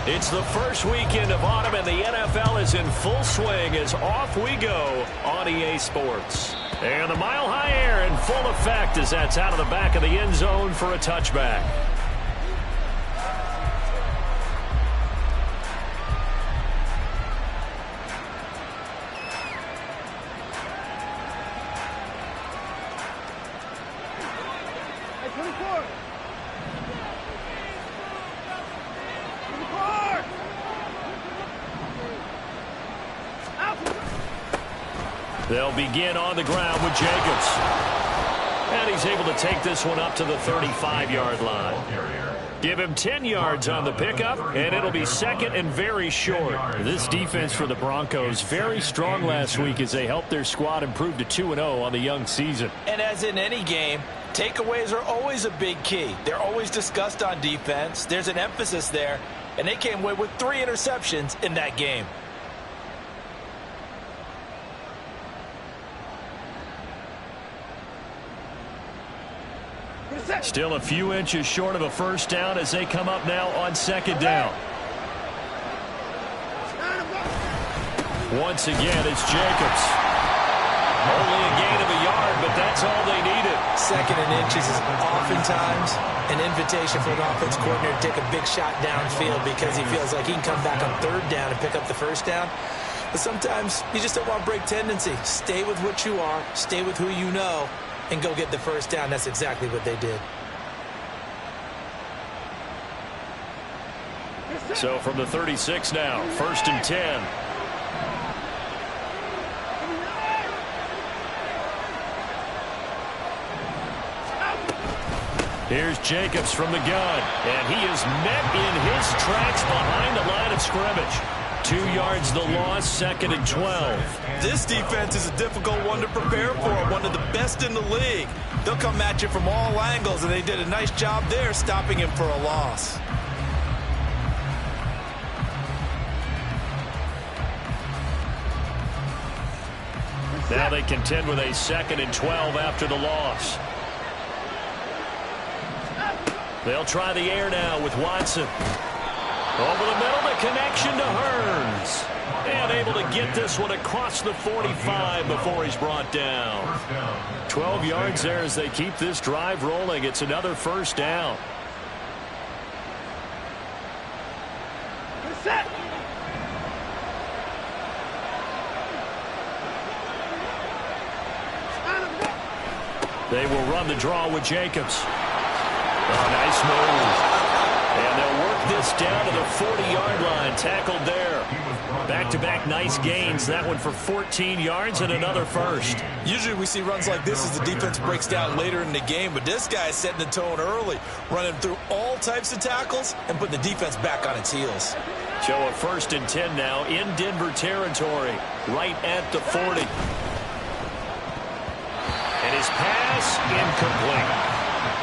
It's the first weekend of autumn, and the NFL is in full swing as off we go on EA Sports. And the mile-high air in full effect as that's out of the back of the end zone for a touchback. They'll begin on the ground with Jacobs. And he's able to take this one up to the 35-yard line. Give him 10 yards on the pickup, and it'll be second and very short. This defense for the Broncos, very strong last week as they helped their squad improve to 2-0 on the young season. And as in any game, takeaways are always a big key. They're always discussed on defense. There's an emphasis there, and they came away with 3 interceptions in that game. Still a few inches short of a first down as they come up now on second down. Once again, it's Jacobs. Only a gain of a yard, but that's all they needed. Second and inches is oftentimes an invitation for an offense coordinator to take a big shot downfield because he feels like he can come back on third down and pick up the first down. But sometimes you just don't want to break tendency. Stay with what you are, stay with who you know, and go get the first down. That's exactly what they did. So from the 36 now, first and 10. Here's Jacobs from the gun, and he is met in his tracks behind the line of scrimmage. 2 yards the loss, second and 12. This defense is a difficult one to prepare for, one of the best in the league. They'll come at you from all angles, and they did a nice job there stopping him for a loss. Now they contend with a second and 12 after the loss. They'll try the air now with Watson. Over the middle, the connection to Hearns. And able to get this one across the 45 before he's brought down. 12 yards there as they keep this drive rolling. It's another first down. Set. They will run the draw with Jacobs. Oh, nice move. And they'll work this down to the 40-yard line. Tackled there. Back-to-back nice gains. That one for 14 yards and another first. Usually we see runs like this as the defense breaks down later in the game, but this guy is setting the tone early, running through all types of tackles and putting the defense back on its heels. So a first and 10 now in Denver territory, right at the 40. And his pass incomplete.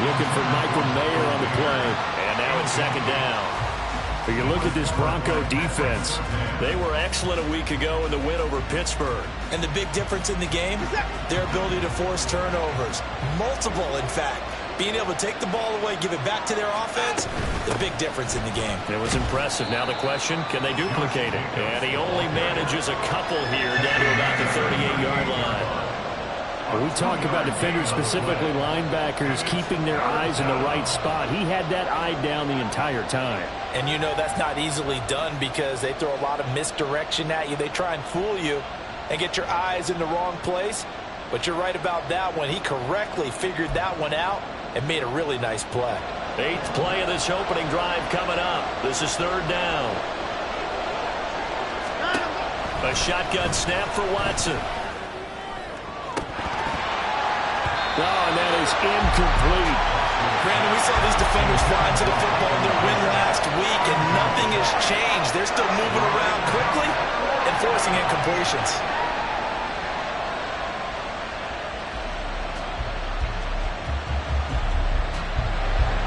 Looking for Michael Mayer on the play. And now it's second down. But you look at this Bronco defense. They were excellent a week ago in the win over Pittsburgh. And the big difference in the game, their ability to force turnovers. Multiple, in fact. Being able to take the ball away, give it back to their offense, the big difference in the game. It was impressive. Now the question, can they duplicate it? And he only manages a couple here down to about the 38-yard line. When we talk about defenders, specifically linebackers, keeping their eyes in the right spot, he had that eye down the entire time. And you know that's not easily done because they throw a lot of misdirection at you. They try and fool you and get your eyes in the wrong place. But you're right about that one. He correctly figured that one out and made a really nice play. 8th play of this opening drive coming up. This is third down. A shotgun snap for Watson. Oh, and that is incomplete. Brandon, we saw these defenders fly to the football in their win last week, and nothing has changed. They're still moving around quickly and forcing incompletions.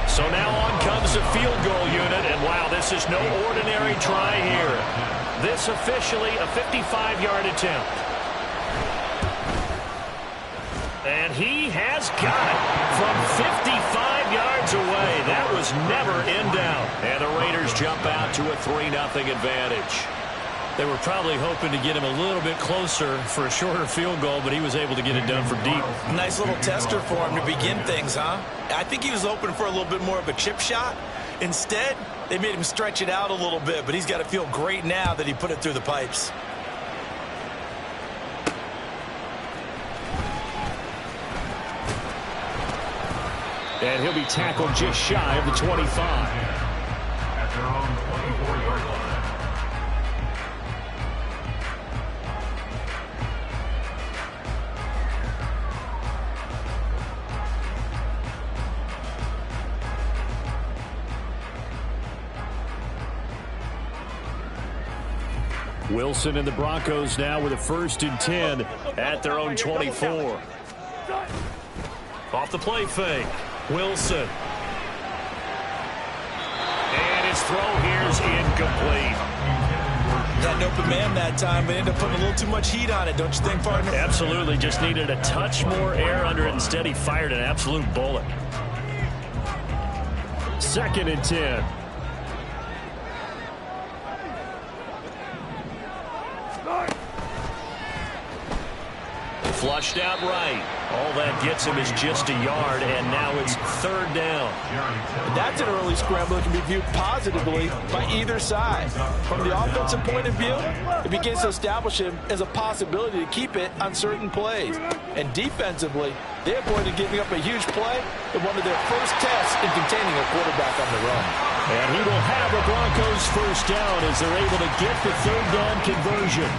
So now on comes the field goal unit, and wow, this is no ordinary try here. This officially a 55-yard attempt. And he has got it from 55 yards yards away. That was never in doubt. And the Raiders jump out to a 3-0 advantage. They were probably hoping to get him a little bit closer for a shorter field goal, but he was able to get it done from deep. Nice little tester for him to begin things, huh? I think he was hoping for a little bit more of a chip shot. Instead, they made him stretch it out a little bit, but he's got to feel great now that he put it through the pipes. And he'll be tackled just shy of the 25. At their own 24-yard line. Wilson and the Broncos now with a 1st and 10 at their own 24. Off the play fake. Wilson. And his throw here is incomplete. Got an open man that time, but ended up putting a little too much heat on it, don't you think, partner? Absolutely. Just needed a touch more air under it. Instead, he fired an absolute bullet. 2nd and 10. Flushed out right. All that gets him is just a yard, and now it's 3rd down. That's an early scramble that can be viewed positively by either side. From the offensive point of view, it begins to establish him as a possibility to keep it on certain plays. And defensively, they avoided giving up a huge play in one of their first tests in containing a quarterback on the run. And he will have the Broncos 1st down as they're able to get the 3rd down conversion.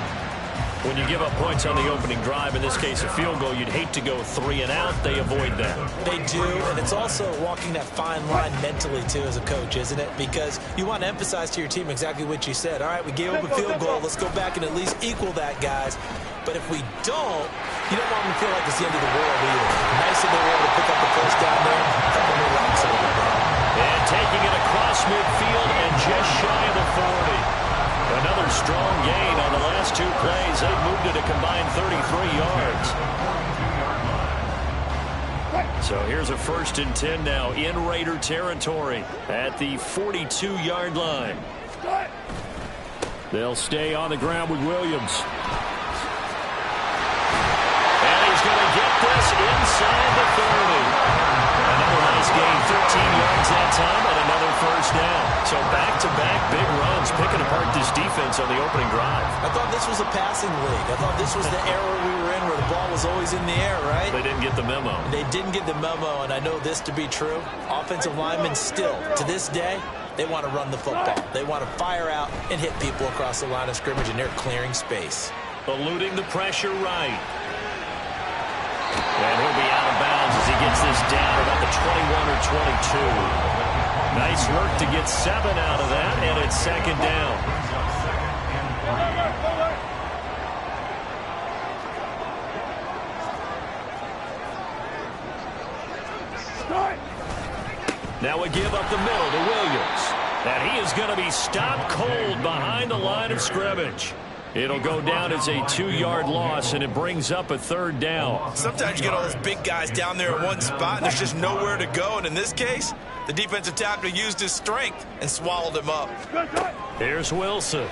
When you give up points on the opening drive, in this case a field goal, you'd hate to go 3 and out. They avoid that. They do, and it's also walking that fine line mentally, too, as a coach, isn't it? Because you want to emphasize to your team exactly what you said. All right, we gave up a field goal. Let's go back and at least equal that, guys. But if we don't, you don't want them to feel like it's the end of the world either. Nice that they were able to pick up the 1st down there. And taking it across midfield and just shy of the 40. Another strong gain on the last 2 plays. They moved it a combined 33 yards. So here's a 1st and 10 now in Raider territory at the 42-yard line. They'll stay on the ground with Williams. And he's going to get this inside the 30. Another nice gain, 13 yards that time, and another 1st down. So back-to-back big runs, picking apart this defense on the opening drive. I thought this was a passing league. I thought this was the era we were in where the ball was always in the air, right? They didn't get the memo. They didn't get the memo, and I know this to be true. Offensive linemen still, to this day, they want to run the football. They want to fire out and hit people across the line of scrimmage, and they're clearing space. Eluding the pressure right. And he'll be out of bounds as he gets this down about the 21 or 22. Nice work to get 7 out of that, and it's 2nd down. Now we give up the middle to Williams. And he is going to be stopped cold behind the line of scrimmage. It'll go down as a 2-yard loss, and it brings up a 3rd down. Sometimes you get all those big guys down there in one spot, and there's just nowhere to go. And in this case, the defensive tackle used his strength and swallowed him up. Here's Wilson.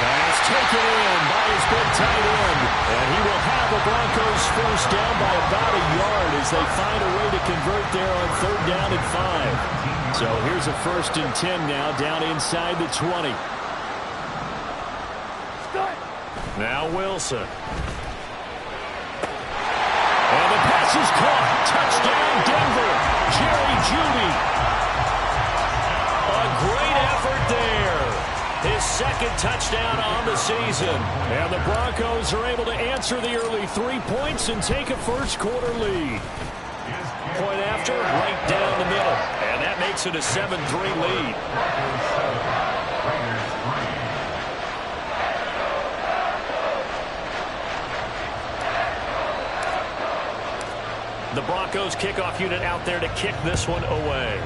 Pass taken in by his big tight end. And he will have the Broncos 1st down by about a yard as they find a way to convert there on 3rd down and 5. So here's a 1st and 10 now down inside the 20. Now Wilson. And the pass is caught. Touchdown, Denver. Jerry Jeudy. A great effort there. His 2nd touchdown on the season. And the Broncos are able to answer the early 3 points and take a 1st quarter lead. Point after, right down the middle. And that makes it a 7-3 lead. The Broncos kickoff unit out there to kick this one away.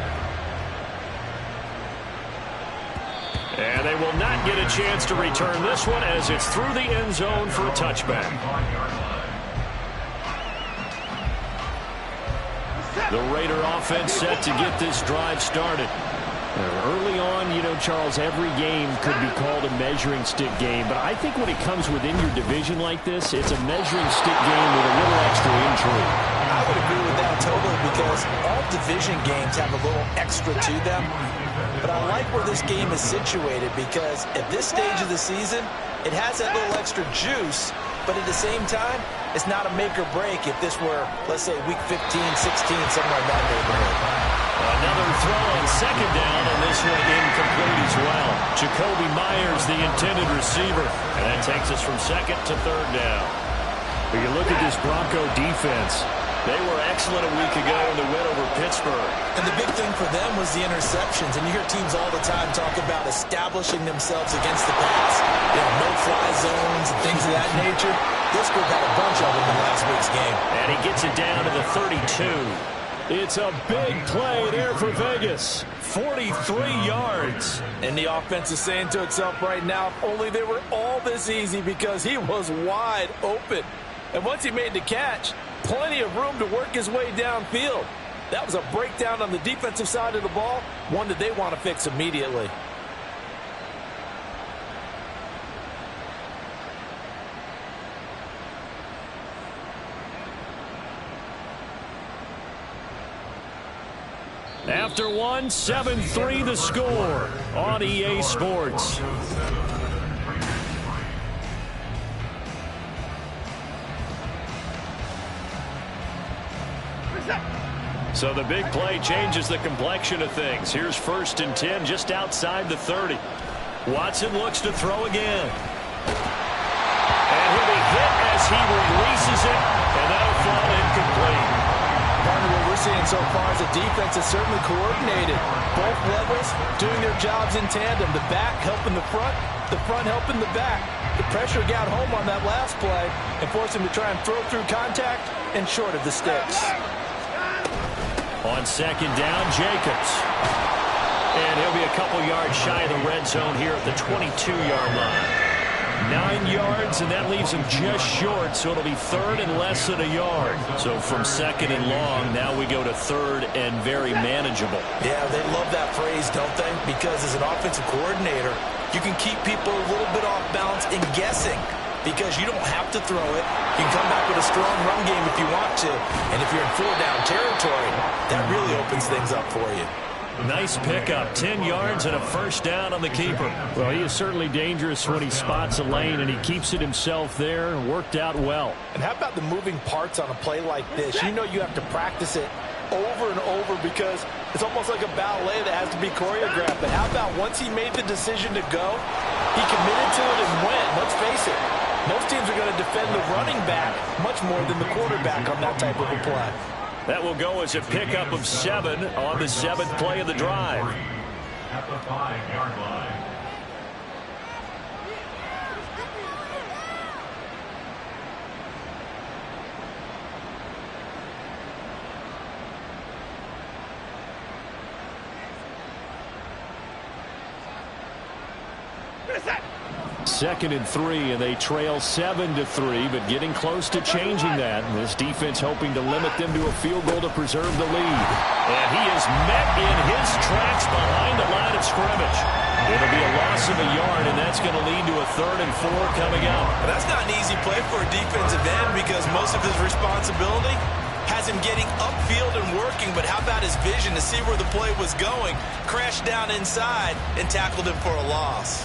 And they will not get a chance to return this one as it's through the end zone for a touchback. The Raider offense set to get this drive started. Early on, you know, Charles, every game could be called a measuring stick game. But I think when it comes within your division like this, it's a measuring stick game with a little extra intrigue. I would agree with that totally because all division games have a little extra to them. But I like where this game is situated because at this stage of the season, it has that little extra juice. But at the same time, it's not a make or break if this were, let's say, week 15, 16, somewhere in that neighborhood. Another throw on second down, and this one incomplete as well. Jacoby Myers, the intended receiver. And that takes us from second to third down. When you look at this Bronco defense, they were excellent a week ago in the win over Pittsburgh. And the big thing for them was the interceptions. And you hear teams all the time talk about establishing themselves against the pass. You know, no-fly zones and things of that nature. This group had a bunch of them in last week's game. And he gets it down to the 32. it's a big play there for Vegas. 43 yards. And the offense is saying to itself right now, if only they were all this easy, because he was wide open. And once he made the catch, plenty of room to work his way downfield. That was a breakdown on the defensive side of the ball, one that they want to fix immediately. After one, 7-3 the score on EA Sports. So the big play changes the complexion of things. Here's 1st and 10 just outside the 30. Watson looks to throw again. And he'll be hit as he releases it, and that'll fall incomplete. Partner, what we're seeing so far is the defense is certainly coordinated. Both levels doing their jobs in tandem. The back helping the front helping the back. The pressure got home on that last play and forced him to try and throw through contact and short of the sticks. On 2nd down, Jacobs. And he'll be a couple yards shy of the red zone here at the 22-yard line. 9 yards, and that leaves him just short, so it'll be 3rd and less than a yard. So from 2nd and long, now we go to 3rd and very manageable. Yeah, they love that phrase, don't they? Because as an offensive coordinator, you can keep people a little bit off balance and guessing, because you don't have to throw it. You can come back with a strong run game if you want to. And if you're in 4-down territory, that really opens things up for you. Nice pickup, 10 yards and a 1st down on the keeper. Well, he is certainly dangerous when he spots a lane, and he keeps it himself there. Worked out well. And how about the moving parts on a play like this? You know you have to practice it over and over because it's almost like a ballet that has to be choreographed. But how about once he made the decision to go, he committed to it and went. Let's face it, most teams are going to defend the running back much more than the quarterback on that type of a play. That will go as a pickup of 7 on the 7th play of the drive. At the 5-yard line. Second and 3, and they trail 7-3, but getting close to changing that. And this defense hoping to limit them to a field goal to preserve the lead. And he is met in his tracks behind the line of scrimmage. It'll be a loss of a yard, and that's going to lead to a 3rd and 4 coming up. But that's not an easy play for a defensive end because most of his responsibility has him getting upfield and working, but how about his vision to see where the play was going, crashed down inside, and tackled him for a loss.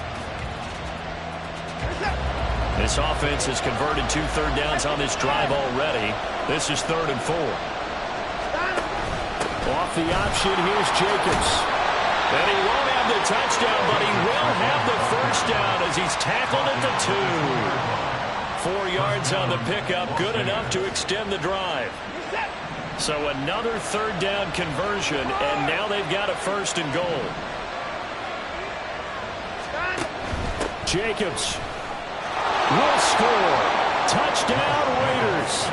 This offense has converted 2 third downs on this drive already. This is 3rd and 4. Off the option, here's Jacobs. And he won't have the touchdown, but he will have the 1st down as he's tackled at the 2. 4 yards on the pickup, good enough to extend the drive. So another 3rd down conversion, and now they've got a 1st and goal. Jacobs will score. Touchdown, Raiders.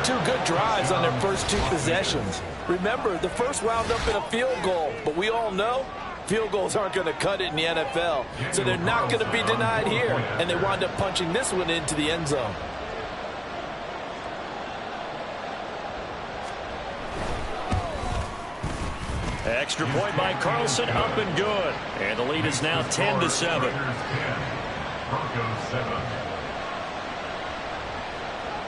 2 good drives on their first 2 possessions. Remember, the first wound up in a field goal, but we all know field goals aren't going to cut it in the NFL. So they're not going to be denied here, and they wind up punching this one into the end zone. Extra point by Carlson, up and good. And the lead is now 10-7. Broncos 7.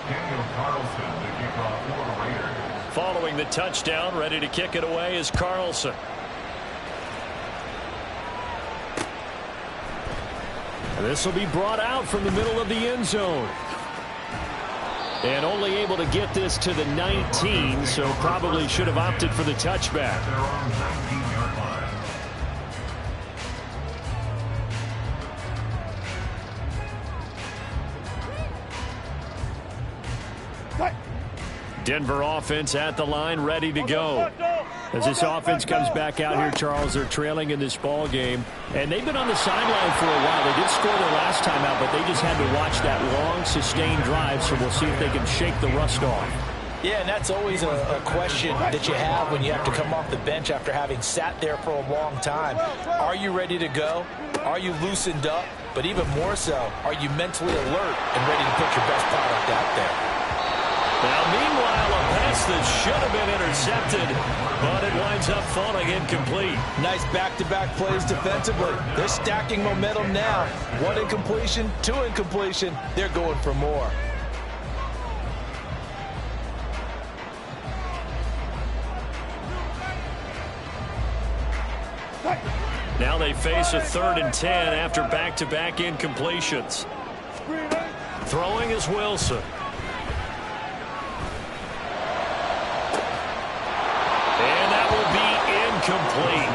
Daniel Carlson, the kickoff for Raiders. Following the touchdown, ready to kick it away is Carlson. And this will be brought out from the middle of the end zone. And only able to get this to the 19, so probably should have opted for the touchback. Their own 19-yard line. Denver offense at the line, ready to go. As this offense comes back out here, Charles, they're trailing in this ball game. And they've been on the sideline for a while. They did score their last time out, but they just had to watch that long, sustained drive, so we'll see if they can shake the rust off. Yeah, and that's always a question that you have when you have to come off the bench after having sat there for a long time. Are you ready to go? Are you loosened up? But even more so, are you mentally alert and ready to put your best product out there? Now, meanwhile, a pass that should have been intercepted, but it winds up falling incomplete. Nice back-to-back plays defensively. They're stacking momentum now. 1 incompletion, 2 incompletion. They're going for more. Now they face a 3rd and 10 after back-to-back incompletions. Throwing is Wilson. And that will be incomplete.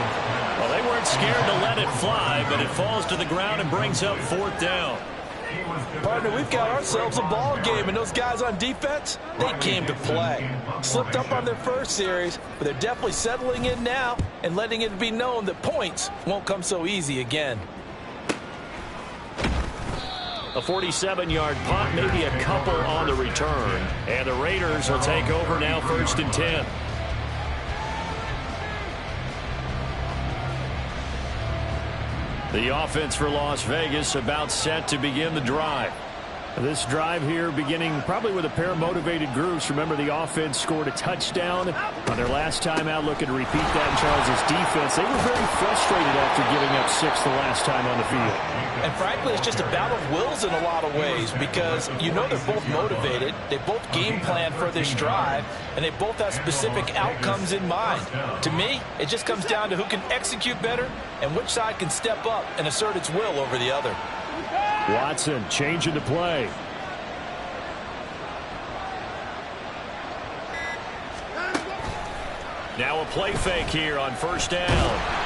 Well, they weren't scared to let it fly, but it falls to the ground and brings up 4th down. Partner, we've got ourselves a ball game, and those guys on defense, they came to play. Slipped up on their first series, but they're definitely settling in now and letting it be known that points won't come so easy again. A 47-yard punt, maybe a couple on the return. And the Raiders will take over now, 1st and 10. The offense for Las Vegas about set to begin the drive. This drive here beginning probably with a pair of motivated groups. Remember, the offense scored a touchdown on their last time out. Looking to repeat that in Charles' defense. They were very frustrated after giving up 6 the last time on the field. And frankly, it's just a battle of wills in a lot of ways because you know they're both motivated. They both game plan for this drive, and they both have specific outcomes in mind. To me, it just comes down to who can execute better and which side can step up and assert its will over the other. Watson changing the play. Now a play fake here on 1st down.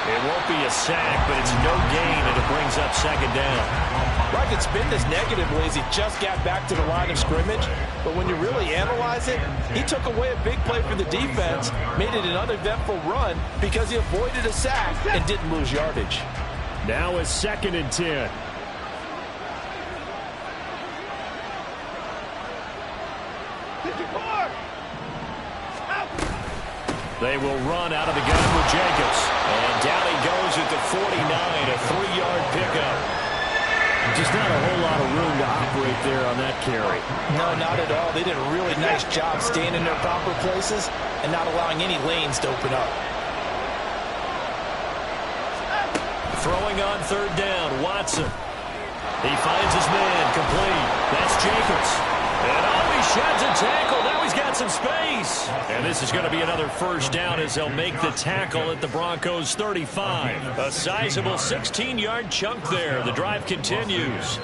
It won't be a sack, but it's no gain, and it brings up 2nd down. Right, could spin this negatively as he just got back to the line of scrimmage. But when you really analyze it, he took away a big play for the defense, made it an uneventful run because he avoided a sack and didn't lose yardage. Now a 2nd and 10. They will run out of the gun with Jacobs. And down he goes at the 49, a 3-yard pickup. Just not a whole lot of room to operate there on that carry. No, not at all. They did a really nice job staying in their proper places and not allowing any lanes to open up. Throwing on 3rd down, Watson. He finds his man, complete. That's Jacobs. And he sheds a tackle. Now he's got some space. And this is going to be another 1st down as they'll make the tackle at the Broncos 35. A sizable 16-yard chunk there. The drive continues.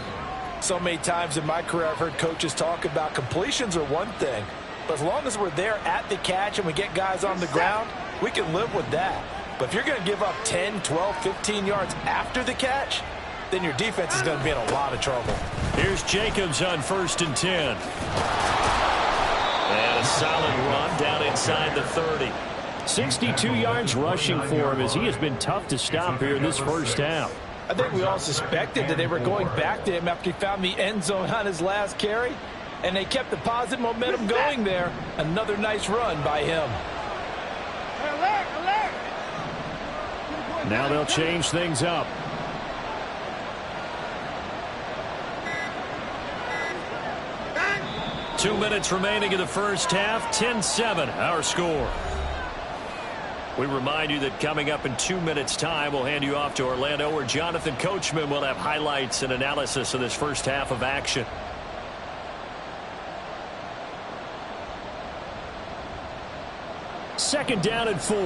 So many times in my career I've heard coaches talk about completions are one thing. But as long as we're there at the catch and we get guys on the ground, we can live with that. But if you're going to give up 10, 12, 15 yards after the catch, then your defense is going to be in a lot of trouble. Here's Jacobs on 1st and 10. And a solid run down inside the 30. 62 yards rushing for him as he has been tough to stop here in this 1st half. I think we all suspected that they were going back to him after he found the end zone on his last carry. And they kept the positive momentum going there. Another nice run by him. Now they'll change things up. Two minutes remaining in the 1st half. 10-7, our score. We remind you that coming up in 2 minutes' time, we'll hand you off to Orlando, where Jonathan Coachman will have highlights and analysis of this first half of action. Second down and 4.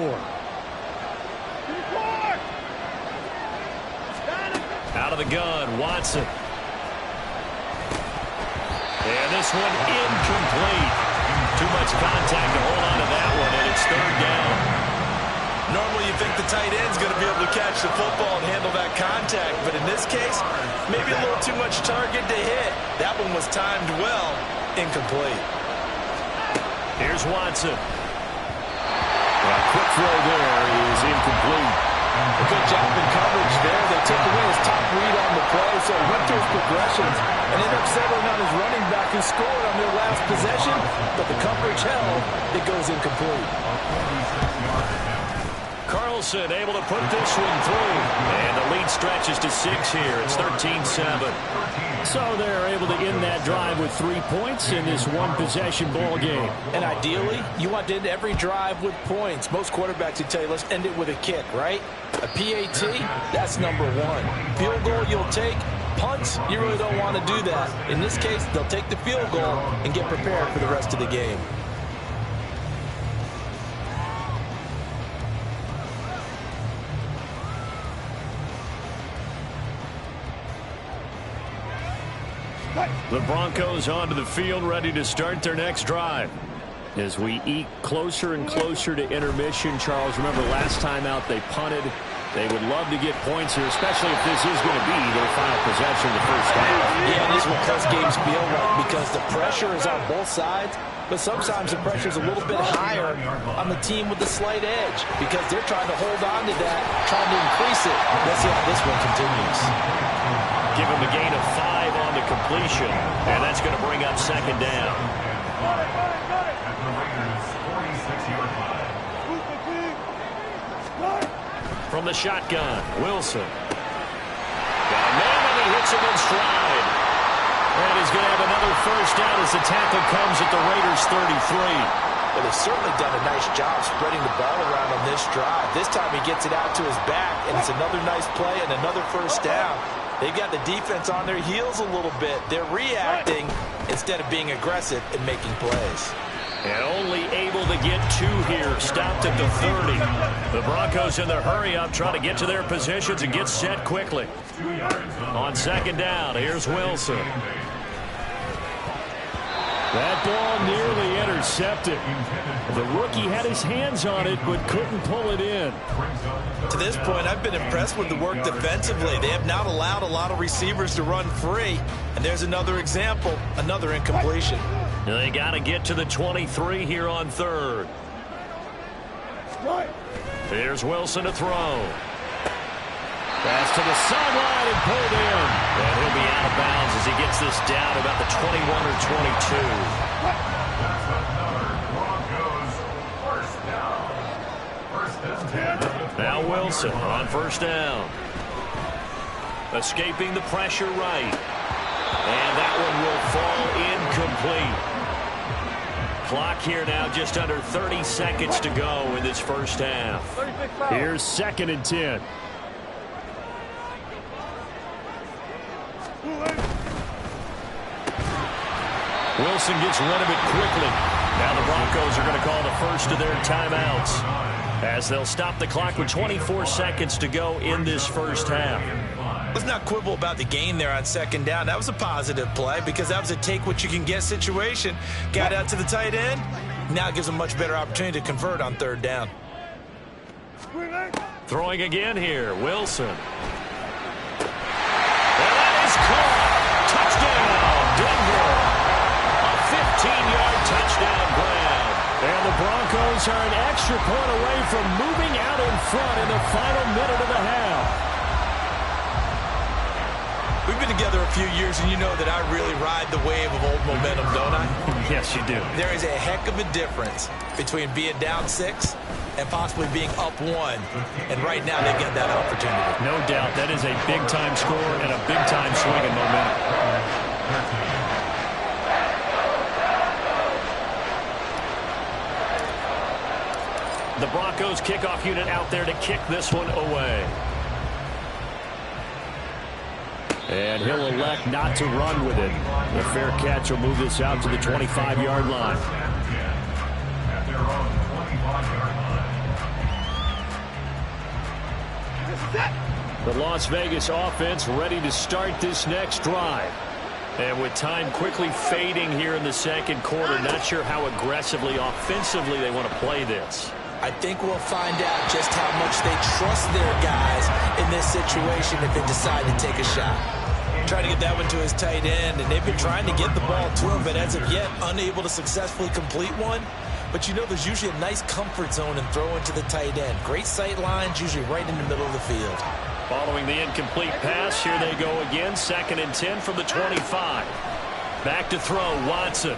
Out of the gun, Watson. And this one incomplete. Too much contact to hold on to that one, and it's third down. Normally you think the tight end's going to be able to catch the football and handle that contact, but in this case, maybe a little too much target to hit. That one was timed well, incomplete. Here's Watson. A quick throw there is incomplete. A good job in coverage there. They took away his top read on the play, so he went through his progressions and ended up settling on his running back who scored on their last possession, but the coverage held. It goes incomplete. Carlson able to put this one through. And the lead stretches to 6 here. It's 13-7. So they're able to end that drive with 3 points in this one-possession ball game. And ideally, you want to end every drive with points. Most quarterbacks would tell you, let's end it with a kick, right? A PAT, that's number 1. Field goal you'll take. Punts, you really don't want to do that. In this case, they'll take the field goal and get prepared for the rest of the game. The Broncos onto the field, ready to start their next drive. As we eke closer and closer to intermission, Charles, remember last time out they punted. They would love to get points here, especially if this is going to be their final possession of the first half. Yeah, and this is what close games feel like because the pressure is on both sides, but sometimes the pressure is a little bit higher on the team with the slight edge because they're trying to hold on to that, trying to increase it. Let's see how this one continues. Give him a gain of 5 on the completion, and that's going to bring up second down. From the shotgun, Wilson. Got a man, and he hits him in stride. And he's going to have another first down as the tackle comes at the Raiders' 33. Well, they've certainly done a nice job spreading the ball around on this drive. This time he gets it out to his back, and it's another nice play and another first down. They've got the defense on their heels a little bit. They're reacting instead of being aggressive and making plays. And only able to get 2 here, stopped at the 30. The Broncos in their hurry-up trying to get to their positions and get set quickly. On second down, here's Wilson. That ball nearly intercepted. The rookie had his hands on it but couldn't pull it in. To this point, I've been impressed with the work defensively. They have not allowed a lot of receivers to run free. And there's another example, another incompletion. They got to get to the 23 here on third. Here's Wilson to throw. Pass to the sideline and pulled in. And he'll be out of bounds as he gets this down about the 21 or 22. Now Wilson on first down. Escaping the pressure right. And that one will fall incomplete. Clock here now just under 30 seconds to go in this first half. Here's second and 10. Wilson gets rid of it quickly. Now the Broncos are going to call the first of their timeouts as they'll stop the clock with 24 seconds to go in this first half. Let's not quibble about the gain there on second down. That was a positive play because that was a take-what-you-can-get situation. Got out to the tight end. Now it gives them a much better opportunity to convert on third down. Throwing again here, Wilson. And that is caught. Touchdown, Denver. A 15-yard touchdown grab. And the Broncos are an extra point away from moving out in front in the final minute of the half. We've been together a few years, and you know that I really ride the wave of old momentum, don't I? Yes, you do. There is a heck of a difference between being down 6 and possibly being up 1. And right now, they get that opportunity. No doubt. That is a big-time score and a big-time swing in momentum. The Broncos Broncos kickoff unit out there to kick this one away. And he'll elect not to run with it. The fair catch will move this out to the 25-yard line. At their own 25-yard line. The Las Vegas offense ready to start this next drive. And with time quickly fading here in the second quarter, not sure how aggressively, offensively they want to play this. I think we'll find out just how much they trust their guys in this situation if they decide to take a shot. Trying to get that one to his tight end, and they've been trying to get the ball to him, but as of yet, unable to successfully complete one. But you know there's usually a nice comfort zone in throwing to the tight end. Great sight lines, usually right in the middle of the field. Following the incomplete pass, here they go again, 2nd and 10 from the 25. Back to throw, Watson.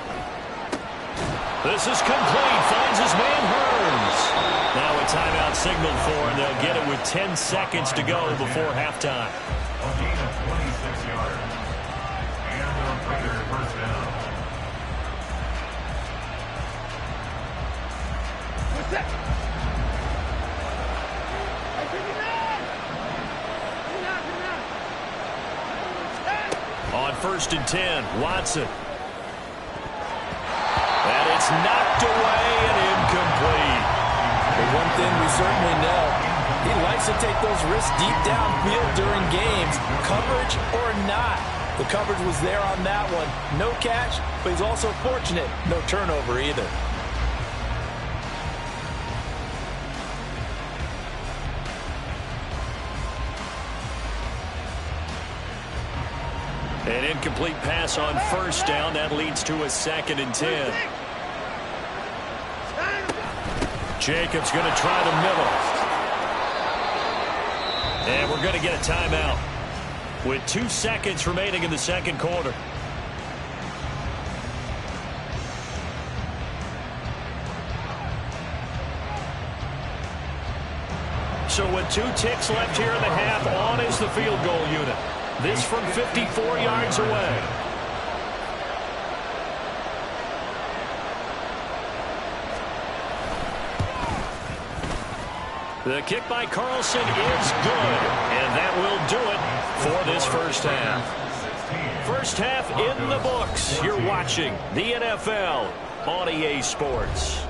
This is complete, finds his man Hurns. Now a timeout signaled for, and they'll get it with 10 seconds to go before halftime. A gain of 26 yards. And they'll take their first down. What's that? On 1st and 10, Watson. And it's knocked away and incomplete. But one thing we certainly know, he likes to take those risks deep downfield during games, coverage or not. The coverage was there on that one. No catch, but he's also fortunate. No turnover either. An incomplete pass on 1st down. That leads to a 2nd and 10. Jacobs going to try the middle. And we're going to get a timeout with 2 seconds remaining in the second quarter. So with 2 ticks left here in the half, on is the field goal unit. This from 54 yards away. The kick by Carlson is good, and that will do it for this first half. First half in the books. You're watching the NFL on EA Sports.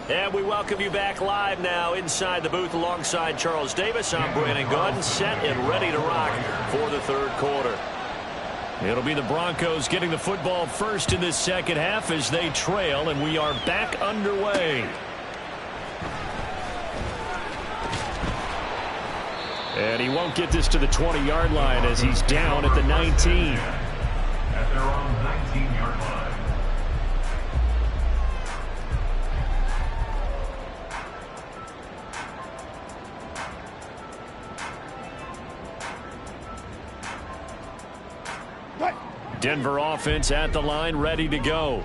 And we welcome you back live now inside the booth alongside Charles Davis. I'm Brandon Gaudin, set and ready to rock for the third quarter. It'll be the Broncos getting the football first in this second half as they trail, and we are back underway. And he won't get this to the 20-yard line as he's down at the 19. At their own 19-yard line. Denver offense at the line, ready to go.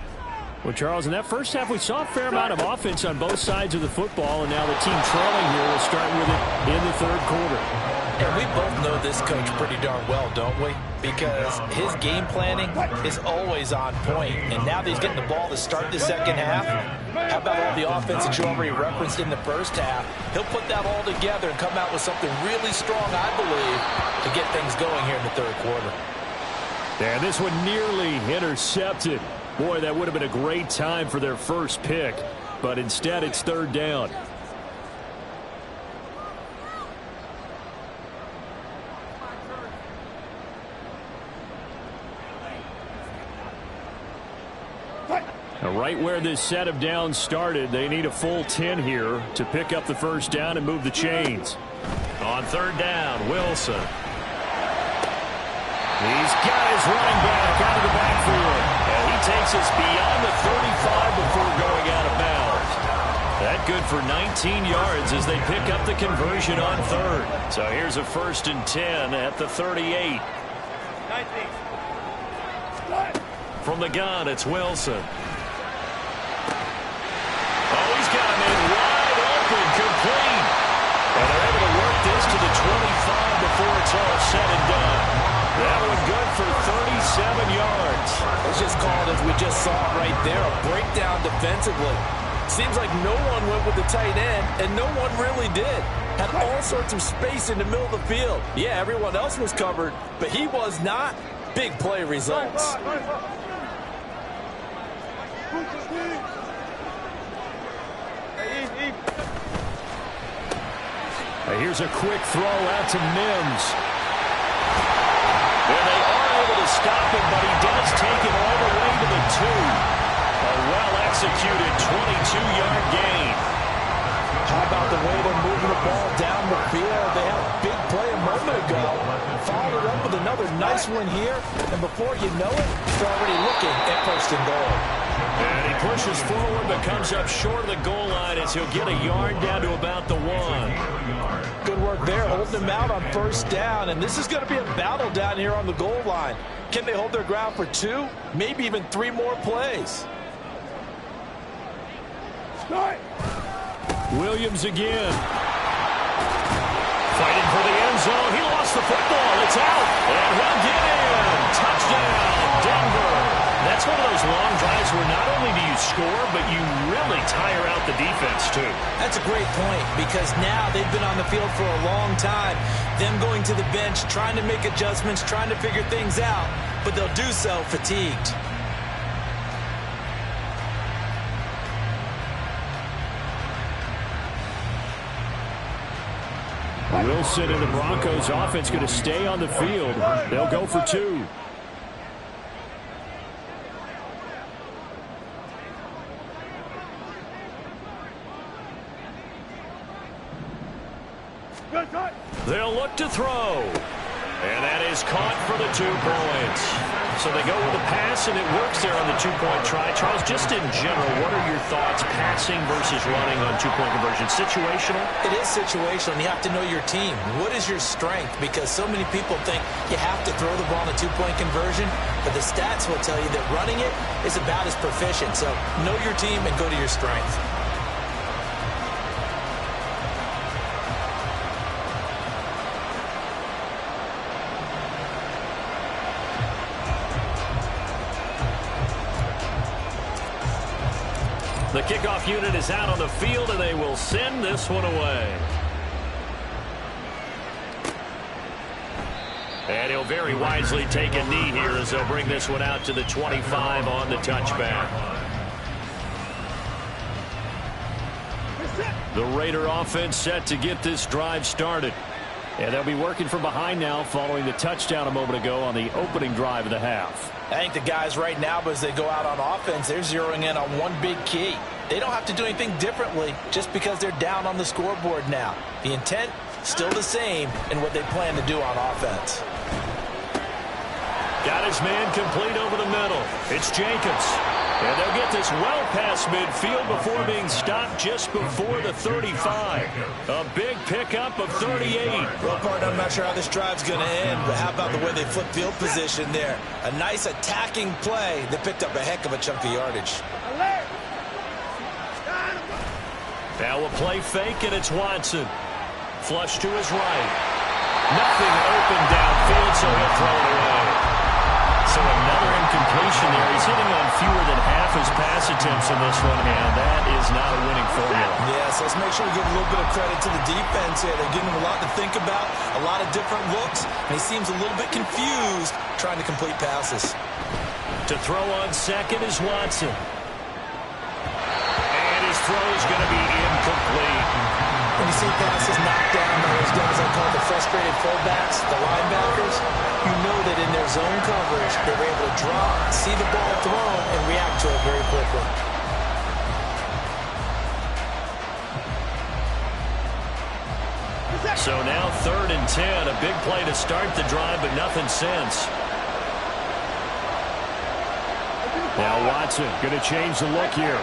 Well, Charles, in that first half, we saw a fair amount of offense on both sides of the football, and now the team trailing here will start with it in the third quarter. And we both know this coach pretty darn well, don't we? Because his game planning is always on point. And now that he's getting the ball to start the second half, how about all the offense that you already referenced in the first half? He'll put that all together and come out with something really strong, I believe, to get things going here in the third quarter. And this one nearly intercepted. Boy, that would have been a great time for their first pick. But instead, it's third down. Now, right where this set of downs started, they need a full 10 here to pick up the first down and move the chains. On third down, Wilson. He's got his running back out of the backfield. And he takes us beyond the 35 before going out of bounds. That good for 19 yards as they pick up the conversion on third. So here's a 1st and 10 at the 38. From the gun, it's Wilson. Oh, he's got him in wide open, complete. That one good for 37 yards. It's just called, as we just saw right there, a breakdown defensively. Seems like no one went with the tight end, and no one really did. Had all sorts of space in the middle of the field. Yeah, everyone else was covered, but he was not. Big play results. Here's a quick throw out to Mims. And they are able to stop him, but he does take it all the way to the 2. A well-executed 22-yard gain. How about the way they're moving the ball down the field? They had a big play a moment ago. Followed up with another nice one here. And before you know it, they're already looking at first and goal. And he pushes forward, but comes up short of the goal line as he'll get a yard down to about the 1. Good work there, holding them out on first down. And this is going to be a battle down here on the goal line. Can they hold their ground for 2, maybe even 3 more plays? Williams again. Fighting for the end zone. He lost the football. It's out. And he'll get in. Touchdown, Denver. That's one of those long drives where not only do you score, but you really tire out the defense, too. That's a great point, because now they've been on the field for a long time. Them going to the bench, trying to make adjustments, trying to figure things out, but they'll do so fatigued. Wilson and the Broncos offense going to stay on the field. They'll go for 2. They'll look to throw. And that is caught for the 2 points. So they go with the pass, and it works there on the 2-point try. Charles, just in general, what are your thoughts passing versus running on 2-point conversion? Situational? It is situational, and you have to know your team. What is your strength? Because so many people think you have to throw the ball in a 2-point conversion, but the stats will tell you that running it is about as proficient. So know your team and go to your strength. The kickoff unit is out on the field, and they will send this one away. And he'll very wisely take a knee here as they'll bring this one out to the 25 on the touchback. The Raider offense set to get this drive started. And they'll be working from behind now following the touchdown a moment ago on the opening drive of the half. I think the guys right now, as they go out on offense, they're zeroing in on one big key. They don't have to do anything differently just because they're down on the scoreboard now. The intent, still the same in what they plan to do on offense. Got his man complete over the middle. It's Jacobs. And they'll get this well past midfield before being stopped just before the 35. A big pickup of 38. Well, partner, I'm not sure how this drive's going to end, but how about the way they flip field position there? A nice attacking play that picked up a heck of a chunk of yardage. Now a play fake, and it's Watson. Flush to his right. Nothing open downfield, so he'll throw it away. So another incompletion there. He's hitting on fewer than half his pass attempts in this one, and that is not a winning formula. Yes, let's make sure we give a little bit of credit to the defense here. They're giving him a lot to think about, a lot of different looks, and he seems a little bit confused trying to complete passes. To throw on second is Watson. And his throw is going to be incomplete. When you see passes knocked down by those guys I call the frustrated fullbacks, the linebackers, you know that in their zone coverage, they're able to drop, see the ball thrown, and react to it very quickly. So now 3rd and 10, a big play to start the drive, but nothing since. Now Watson going to change the look here.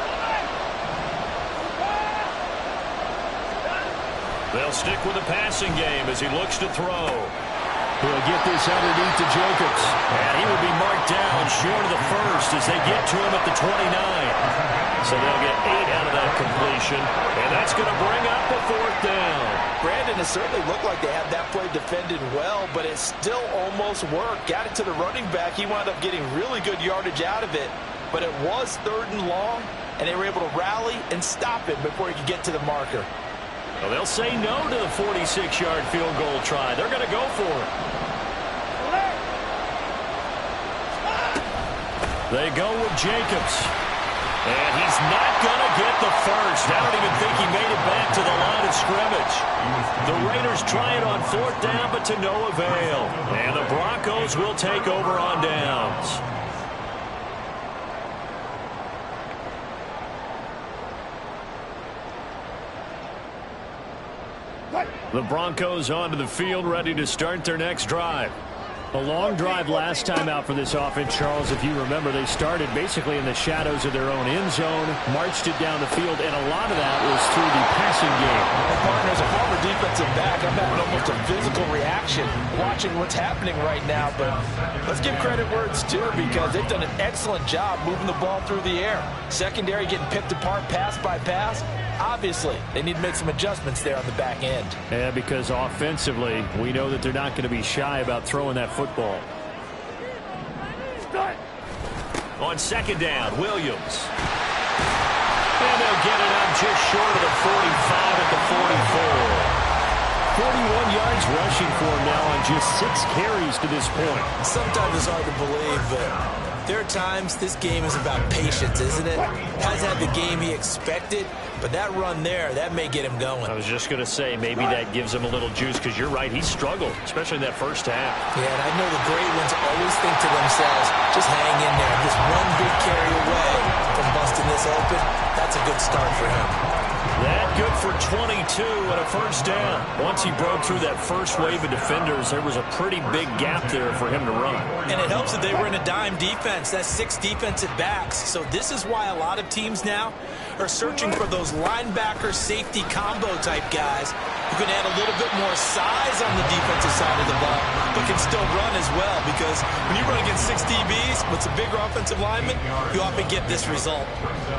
They'll stick with the passing game as he looks to throw. He'll get this underneath to Jacobs. And he will be marked down short of the first as they get to him at the 29. So they'll get 8 out of that completion. And that's going to bring up a 4th down. Brandon, it certainly looked like they had that play defended well, but it still almost worked. Got it to the running back. He wound up getting really good yardage out of it, but it was 3rd and long, and they were able to rally and stop him before he could get to the marker. Well, they'll say no to the 46-yard field goal try. They're going to go for it. They go with Jacobs. And he's not going to get the first. I don't even think he made it back to the line of scrimmage. The Raiders try it on 4th down, but to no avail. And the Broncos will take over on downs. The Broncos onto the field, ready to start their next drive. A long drive last time out for this offense, Charles. If you remember, they started basically in the shadows of their own end zone, marched it down the field, and a lot of that was through the passing game. Partner, as a former defensive back, I'm having almost a physical reaction watching what's happening right now. But let's give credit where it's due, because they've done an excellent job moving the ball through the air. Secondary getting picked apart pass by pass. Obviously, they need to make some adjustments there on the back end. Yeah, because offensively, we know that they're not going to be shy about throwing that football. On 2nd down, Williams. And they'll get it up just short of the 45 at the 44. 41 yards rushing for him now on just 6 carries to this point. Sometimes it's hard to believe, but there are times this game is about patience, isn't it? Hasn't had the game he expected, but that run there, that may get him going. I was just going to say, maybe that gives him a little juice, because you're right, he struggled, especially in that first half. Yeah, and I know the great ones always think to themselves, just hang in there. Just one big carry away from busting this open. That's a good start for him. That good for 22 and a first down. Once he broke through that first wave of defenders, there was a pretty big gap there for him to run. And it helps that they were in a dime defense. That's 6 defensive backs. So this is why a lot of teams now are searching for those linebacker safety combo type guys who can add a little bit more size on the defensive side of the ball, but can still run as well, because when you run against 6 DBs with some bigger offensive linemen, you often get this result.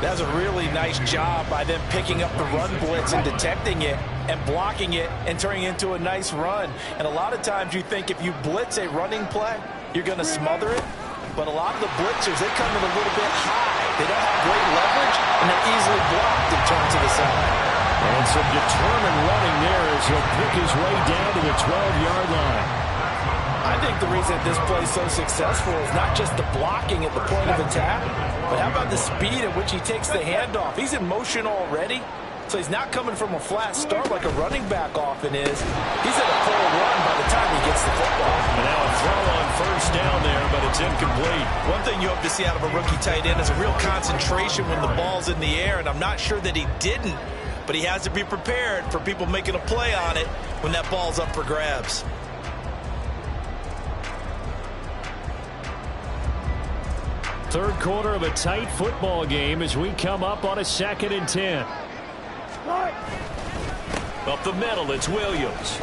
That was a really nice job by them picking up the run blitz and detecting it and blocking it and turning it into a nice run. And a lot of times you think if you blitz a running play, you're going to smother it. But a lot of the blitzers, they come in a little bit high. They don't have great leverage, and they're easily blocked and turned to the side. And some determined running there as he'll pick his way down to the 12-yard line. I think the reason this play is so successful is not just the blocking at the point of attack, but how about the speed at which he takes the handoff? He's in motion already, so he's not coming from a flat start like a running back often is. He's at a full run by the time he gets the football. And now a throw on first down there, but it's incomplete. One thing you hope to see out of a rookie tight end is a real concentration when the ball's in the air, and I'm not sure that he didn't, but he has to be prepared for people making a play on it when that ball's up for grabs. Third quarter of a tight football game as we come up on a 2nd and 10. Up the middle, it's Williams.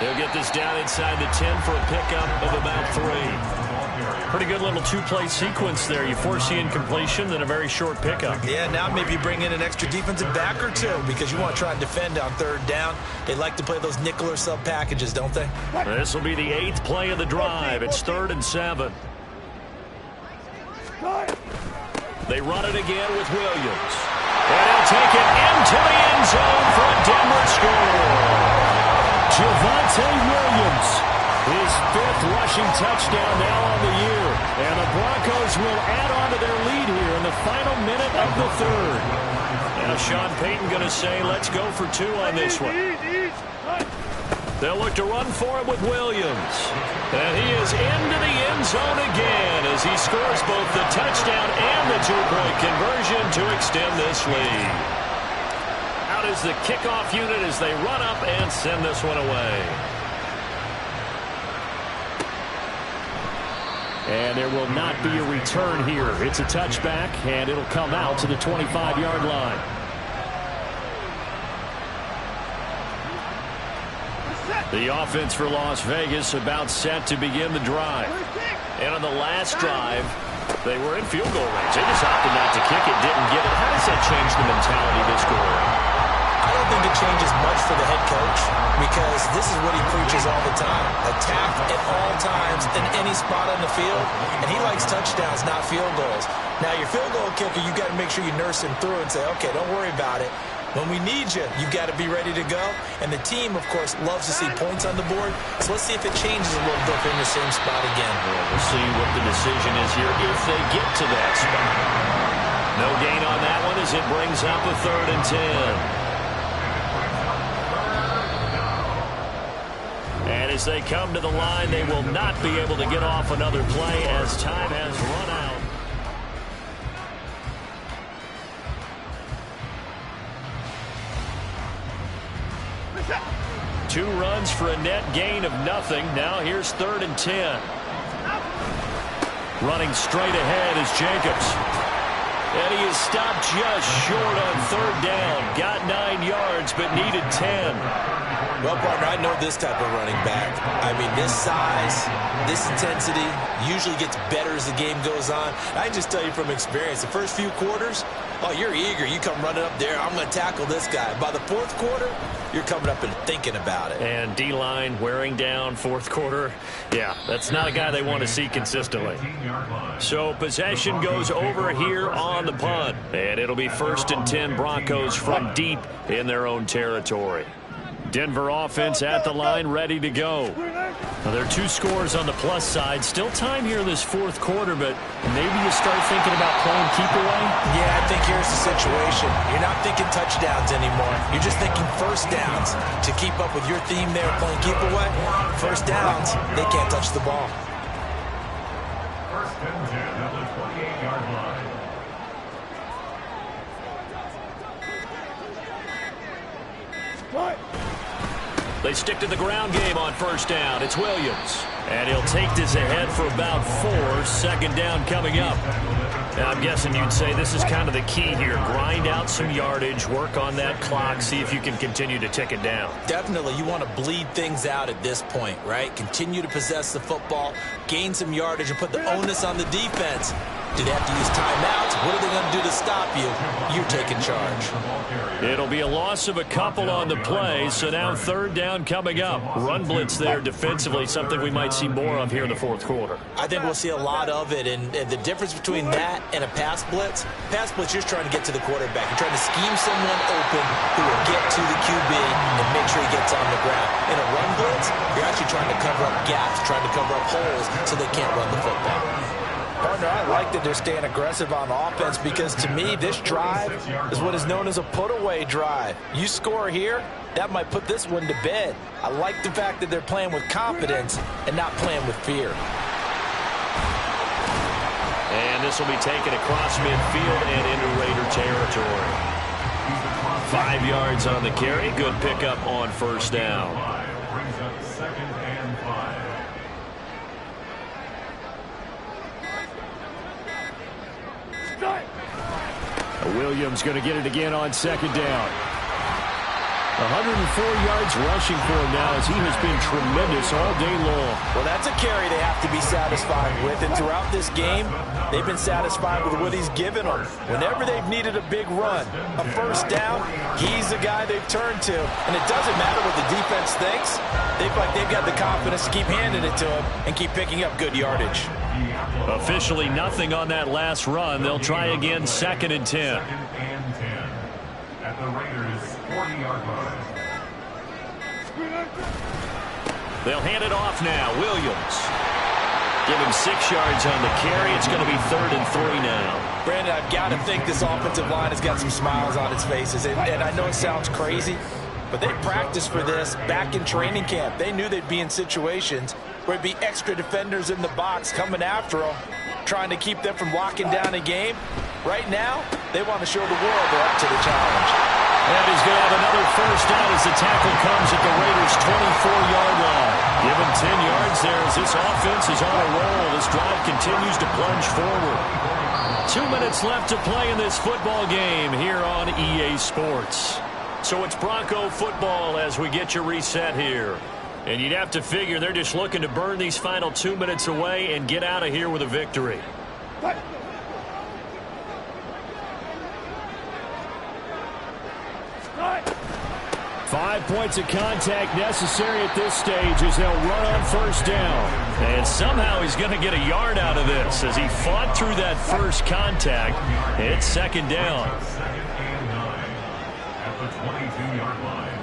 He'll get this down inside the 10 for a pickup of about 3. Pretty good little 2-play sequence there. You force the incompletion, then a very short pickup. Yeah, now maybe you bring in an extra defensive back or two, because you want to try and defend on 3rd down. They like to play those nickel or sub packages, don't they? This will be the 8th play of the drive. It's 3rd and 7. They run it again with Williams. And he'll take it into the end zone for a Denver score. Javonte Williams, his 5th rushing touchdown now on the year. And the Broncos will add on to their lead here in the final minute of the 3rd. Now Sean Payton going to say, let's go for 2 on this one. They'll look to run for it with Williams. And he is into the end zone again as he scores both the touchdown and the 2-point conversion to extend this lead. Out is the kickoff unit as they run up and send this one away. And there will not be a return here. It's a touchback, and it'll come out to the 25-yard line. The offense for Las Vegas about set to begin the drive. And on the last drive, they were in field goal range. They just opted not to kick it, didn't get it. How does that change the mentality this go around? I don't think it changes much for the head coach because this is what he preaches all the time. Attack at all times in any spot on the field, and he likes touchdowns, not field goals. Now, your field goal kicker, you've got to make sure you nurse him through and say, okay, don't worry about it. When we need you, you've got to be ready to go. And the team, of course, loves to see points on the board. So let's see if it changes a little bit in the same spot again. We'll see what the decision is here if they get to that spot. No gain on that one as it brings up a 3rd and 10. And as they come to the line, they will not be able to get off another play as time has run out. 2 runs for a net gain of nothing. Now here's 3rd and 10. Running straight ahead is Jacobs. And he is stopped just short on 3rd down. Got 9 yards, but needed 10. Well, partner, I know this type of running back. I mean, this size, this intensity usually gets better as the game goes on. I can just tell you from experience, the first few quarters, oh, you're eager. You come running up there, I'm going to tackle this guy. By the 4th quarter, you're coming up and thinking about it. And D-line wearing down 4th quarter. Yeah, that's not a guy they want to see consistently. So possession goes over here on the punt. And it'll be 1st and 10 Broncos from deep in their own territory. Denver offense at the line, ready to go. Now, there are 2 scores on the plus side. Still time here in this 4th quarter, but maybe you start thinking about playing keep away? Yeah, I think here's the situation. You're not thinking touchdowns anymore. You're just thinking first downs. To keep up with your theme there, playing keep away, first downs, they can't touch the ball. 1st and 10 at the 28-yard line. They stick to the ground game on 1st down. It's Williams. And he'll take this ahead for about 4. 2nd down coming up. Now, I'm guessing you'd say this is kind of the key here. Grind out some yardage, work on that clock, see if you can continue to tick it down. Definitely. You want to bleed things out at this point, right? Continue to possess the football, gain some yardage, and put the onus on the defense. Do they have to use timeouts? What are they going to do to stop you? You're taking charge. It'll be a loss of a couple on the play, so now 3rd down coming up. Run blitz there defensively, something we might see more of here in the 4th quarter. I think we'll see a lot of it, and the difference between that and a pass blitz, you're trying to get to the quarterback. You're trying to scheme someone open who will get to the QB and make sure he gets on the ground. In a run blitz, you're actually trying to cover up gaps, trying to cover up holes so they can't run the football. Partner, I like that they're staying aggressive on offense because, to me, this drive is what is known as a put-away drive. You score here, that might put this one to bed. I like the fact that they're playing with confidence and not playing with fear. And this will be taken across midfield and into Raider territory. 5 yards on the carry. Good pickup on 1st down. Brings up 2nd and 5. Williams going to get it again on 2nd down. 104 yards rushing for him now as he has been tremendous all day long. Well, that's a carry they have to be satisfied with. And throughout this game, they've been satisfied with what he's given them. Whenever they've needed a big run, a 1st down, he's the guy they've turned to. And it doesn't matter what the defense thinks. They've got the confidence to keep handing it to him and keep picking up good yardage. Officially nothing on that last run. They'll try again 2nd and 10. 2nd and 10 at the Raiders' 40-yard line. They'll hand it off now. Williams. Give him 6 yards on the carry. It's going to be 3rd and 3 now. Brandon, I've got to think this offensive line has got some smiles on its faces. And I know it sounds crazy, but they practiced for this back in training camp. They knew they'd be in situations where there'd be extra defenders in the box coming after them, trying to keep them from locking down a game. Right now, they want to show the world they're up to the challenge. And he's going to have another 1st down as the tackle comes at the Raiders' 24-yard line. Give him 10 yards there as this offense is on a roll. This drive continues to plunge forward. 2 minutes left to play in this football game here on EA Sports. So it's Bronco football as we get you reset here. And you'd have to figure they're just looking to burn these final 2 minutes away and get out of here with a victory. 5 points of contact necessary at this stage as they'll run on first down. And somehow he's going to get a yard out of this as he fought through that first contact. It's second down. Second and 9 at the 22-yard line.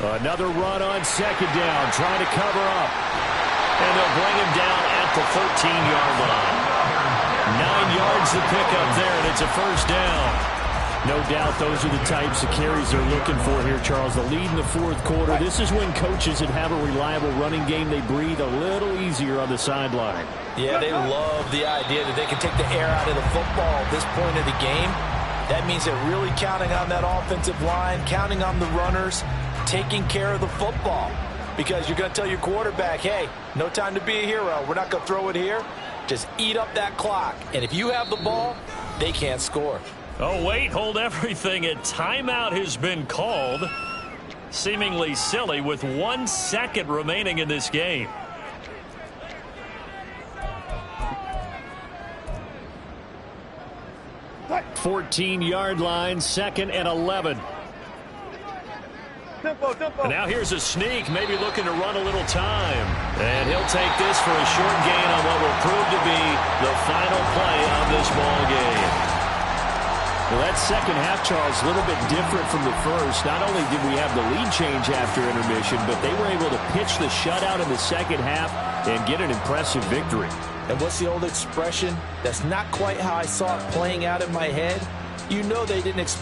Another run on second down, trying to cover up. And they'll bring him down at the 13-yard line. 9 yards to pick up there, and it's a first down. No doubt those are the types of carries they're looking for here, Charles. The lead in the fourth quarter. This is when coaches that have a reliable running game, they breathe a little easier on the sideline. Yeah, they love the idea that they can take the air out of the football at this point of the game. That means they're really counting on that offensive line, counting on the runners, taking care of the football. Because you're going to tell your quarterback, hey, no time to be a hero. We're not going to throw it here. Just eat up that clock. And if you have the ball, they can't score. Oh, wait, hold everything. A timeout has been called. Seemingly silly with 1 second remaining in this game. Right. 14-yard line, 2nd and 11. And now here's a sneak, maybe looking to run a little time. And he'll take this for a short gain on what will prove to be the final play of this ball game. Well, that second half, Charles, a little bit different from the first. Not only did we have the lead change after intermission, but they were able to pitch the shutout in the second half and get an impressive victory. And what's the old expression? That's not quite how I saw it playing out in my head. You know they didn't expect